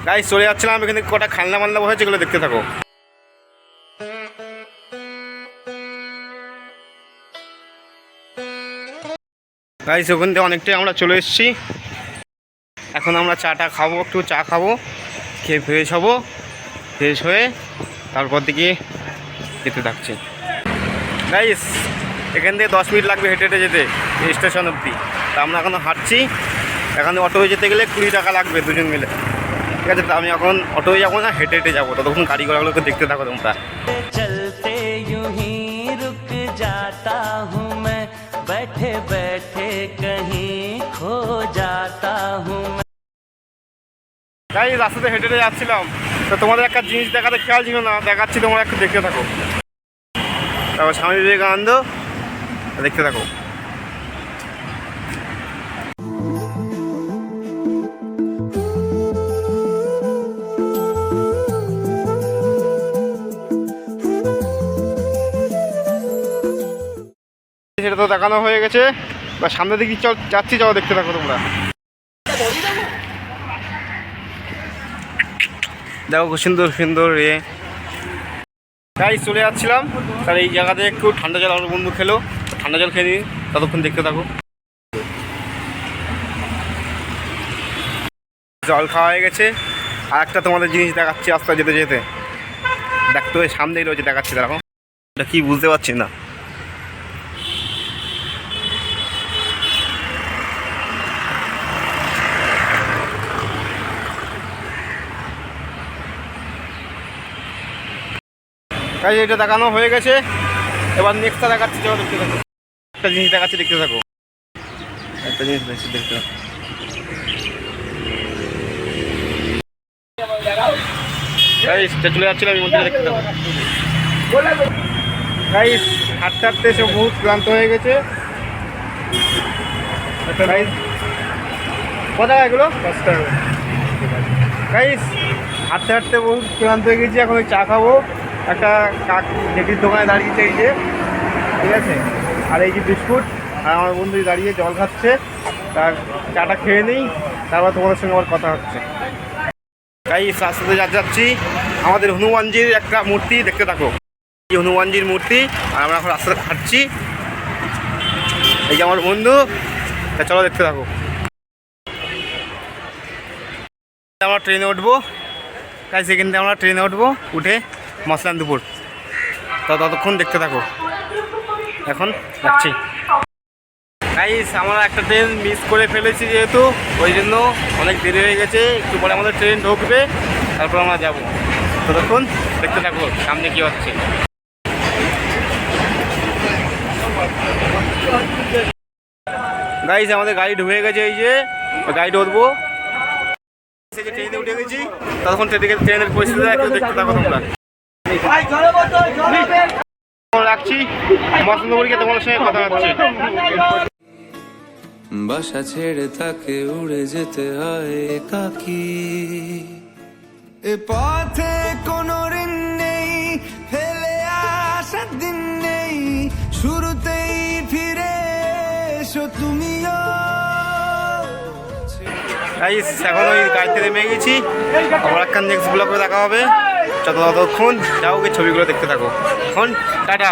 Guys চলে যাচ্ছিলাম, এখানে কটা খালনা মালনা হয়েছে, এগুলো দেখতে থাকো। গাইস ওখান থেকে অনেকটাই আমরা চলে এসেছি। এখন আমরা চাটা খাবো, একটু চা খাবো, খেয়ে ফ্রেশ হবো, ফ্রেশ হয়ে তারপর দিকে যেতে থাকছি। গাইস এখান থেকে 10 মিনিট লাগবে হেঁটে হেঁটে যেতে স্টেশন অবধি। তা আমরা এখন হাঁটছি। এখানে অটোয় যেতে গেলে 20 টাকা লাগবে দুজন মিলে, ঠিক আছে? তা আমি এখন অটোয় যাবো না, হেঁটে হেঁটে যাবো। ততক্ষণ গাড়ি ঘোড়াগুলোকে দেখতে থাকো তোমরা। চলতে यूं ही रुक जाता हूँ मैं, बैठे बैठे कहीं खो जाता हूँ। গাইস রাস্তাতে হেঁটে হেঁটে যাচ্ছিলাম, তো তোমাদের একটা জিনিস দেখাতে খেয়াল ছিল না, দেখাচ্ছি, তোমরা একটু দেখতে থাকো। তারপর স্বামী বিবেকানন্দ দেখতে থাকো। সেটা তো দেখানো হয়ে গেছে, বা সামনে দিকে যাচ্ছি, যাও দেখতে থাকো তোমরা। দেখো খুব সুন্দর সুন্দর গাইস চলে যাচ্ছিলাম। তাহলে এই জায়গাতে একটু ঠান্ডা জল আমার বন্ধু খেলো, ঠান্ডা জল খেয়ে নিই, ততক্ষণ দেখতে থাকো। জল খাওয়া হয়ে গেছে। আর একটা তোমাদের জিনিস দেখাচ্ছি রাস্তা যেতে যেতে, দেখতে ওই সামনেই রয়েছে, দেখাচ্ছি। দেখো এটা কি বুঝতে পারছি না। গাইস এটা দেখানো হয়ে গেছে, এবার নেক্সটটা দেখাচ্ছি, যাও দেখতে থাকো। একটা জিনিস দেখাচ্ছি, দেখতে থাকো। একটা জিনিস দেখছি, দেখতে থাকো। গাইস চলে যাচ্ছিলাম, আমি মন্দিরে দেখতে থাকো। গাইস হাঁটতে হাঁটতে সে বহুত ক্লান্ত হয়ে গেছে। কত টাকা এগুলো? 5 টাকা। গাইস হাঁটতে হাঁটতে বহুত ক্লান্ত হয়ে গেছি, এখন ওই চা খাবো। একটা জেটির দোকানে দাঁড়িয়েছে এই যে, ঠিক আছে? আর এই যে বিস্কুট, আর আমার বন্ধু দাঁড়িয়ে জল খাচ্ছে। তার চাটা খেয়ে নিই, তারপর তোমাদের সঙ্গে আবার কথা হচ্ছে। গাইস রাস্তাতে যাচ্ছি, আমাদের হনুমানজির একটা মূর্তি দেখতে থাকো। এই হনুমানজির মূর্তি, আর আমরা এখন রাস্তাতে হাঁটছি। এই যে আমার বন্ধু, চলো দেখতে থাকো। আমরা ট্রেনে উঠবো। তাই সেখান থেকে আমরা ট্রেনে উঠবো, উঠে মসলানপুর। তো ততক্ষণ দেখতে থাকো, এখন যাচ্ছি। গাইস আমরা একটা ট্রেন মিস করে ফেলেছি, যেহেতু ওই জন্য অনেক দেরি হয়ে গেছে। একটু পরে আমাদের ট্রেন ঢুকবে, তারপর আমরা যাব। ততক্ষণ দেখতে থাকবো সামনে কী হচ্ছে। গাইস আমাদের গাড়ি ঢুকে গেছে, এই যে গাড়ি উঠবো, ট্রেনে উঠে গেছি। ততক্ষণ ট্রেনের পরিস্থিতি দেখতে থাকো তোমরা। রাখছি, মসলানপুরকে তোমাদের সঙ্গে কথা হচ্ছে। বাসা ছেড়ে তাকে উড়ে যেতে হয় একাকী, এ পথে কোনো ঋণ নেই, ফেলে আসার দিন নেই, শুরুতেই ফিরে এসো তুমিও। গাইস এখন ওই গাড়িতে নেমে গেছি, আবার একটা নেক্সট ব্লগে দেখা হবে। ততক্ষণ যাও, ছবিগুলো দেখতে থাকো। এখন টাটা।